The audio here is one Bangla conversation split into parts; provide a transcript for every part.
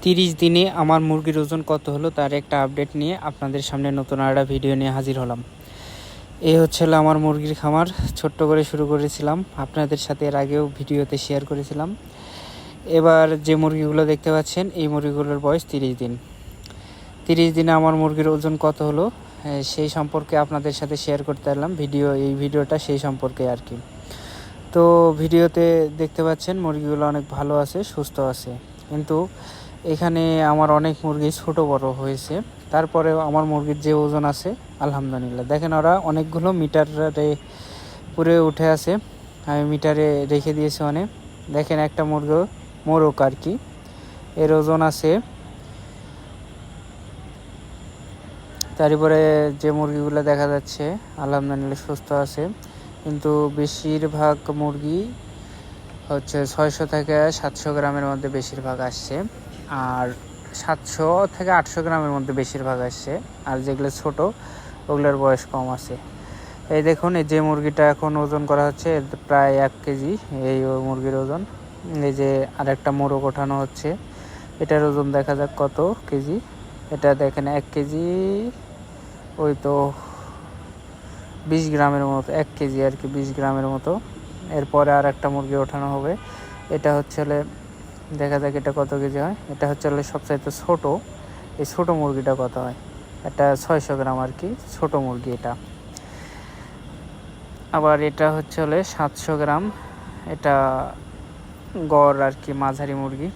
30 দিনে আমার মুরগির ওজন কত হলো তার একটা আপডেট নিয়ে আপনাদের সামনে নতুন একটা ভিডিও নিয়ে হাজির হলাম। এই হচ্ছিল আমার মুরগির খামার। ছোট্ট করে শুরু করেছিলাম, আপনাদের সাথে এর আগেও ভিডিওতে শেয়ার করেছিলাম। এবার যে মুরগিগুলো দেখতে পাচ্ছেন এই মুরগিগুলোর বয়স 30 দিন। 30 দিনে আমার মুরগির ওজন কত হলো সেই সম্পর্কে আপনাদের সাথে শেয়ার করতে এলাম। এই ভিডিওটা সেই সম্পর্কে আর কি। তো ভিডিওতে দেখতে পাচ্ছেন মুরগিগুলো অনেক ভালো আছে, সুস্থ আছে, কিন্তু এখানে আমার অনেক মুরগি ছোট বড় হয়েছে। তারপরেও আমার মুরগির যে ওজন আছে আলহামদুলিল্লাহ, দেখেন ওরা অনেকগুলো মিটারে পুরে উঠে আছে। আমি মিটারে রেখে দিয়েছি অনেক। দেখেন একটা মুরগি মোরগ আর কি, এর ওজন আছে। তারপরে যে মুরগিগুলো দেখা যাচ্ছে আলহামদুলিল্লাহ সুস্থ আছে, কিন্তু বেশিরভাগ মুরগি হচ্ছে 600 থেকে 700 গ্রামের মধ্যে বেশিরভাগ আসছে, আর 700 থেকে 800 গ্রামের মধ্যে বেশিরভাগ আসছে। আর যেগুলো ছোট ওগুলোর বয়স কম আছে। এই দেখুন, এই যে মুরগিটা এখন ওজন করা হচ্ছে প্রায় 1 কেজি। এই মুরগির ওজন। এই যে আরেকটা মোরগ ওঠানো হচ্ছে, এটার ওজন দেখা যাক কত কেজি। এটা দেখেন 1 কেজি, ওই তো 20 গ্রামের মতো, 1 কেজি আর কি, 20 গ্রামের মতো। এরপরে আর একটা মুরগি ওঠানো হবে। এটা হচ্ছে দেখা যাক এটা কত কেজি হয়। এটা হচ্ছে সবচাইতে ছোট। এই ছোট মুরগিটা কত হয়, এটা 600 গ্রাম আর কি, ছোট মুরগি এটা। আবার এটা হচ্ছে 700 গ্রাম, এটা গড় আর কি, মাঝারি মুরগি।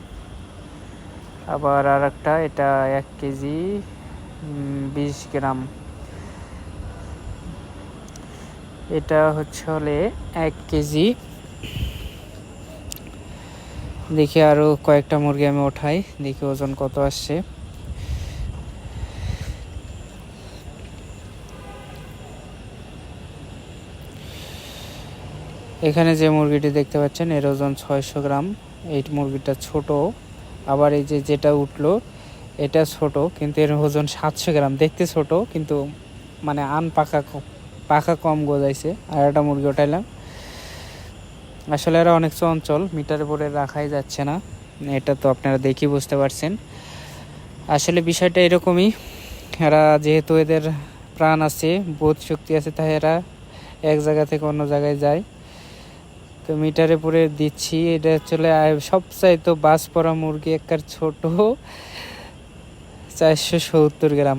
আবার আর একটা, এটা 1 কেজি 20 গ্রাম, এটা হচ্ছে 1 কেজি। দেখি আরও কয়েকটা মুরগি আমি ওঠাই, দেখি ওজন কত আসছে। এখানে যে মুরগিটি দেখতে পাচ্ছেন এর ওজন 600 গ্রাম। এই মুরগিটা ছোট। আবার এই যেটা উঠলো এটা ছোট, কিন্তু এর ওজন 700 গ্রাম। দেখতে ছোট কিন্তু মানে পাখা কম গজাইছে। আর একটা মুরগি ওঠাইলাম। আসলে এরা অনেক চঞ্চল, মিটারে পরে রাখাই যাচ্ছে না, এটা তো আপনারা দেখি বুঝতে পারছেন। আসলে বিষয়টা এরকমই, এরা যেহেতু এদের প্রাণ আছে, বোধ শক্তি আছে, তাই এরা এক জায়গা থেকে অন্য জায়গায় যায়। তো মিটারে পরে দিচ্ছি। এটা চলে সবচাইতে বাস পড়া মুরগি, একটা ছোট 470 গ্রাম।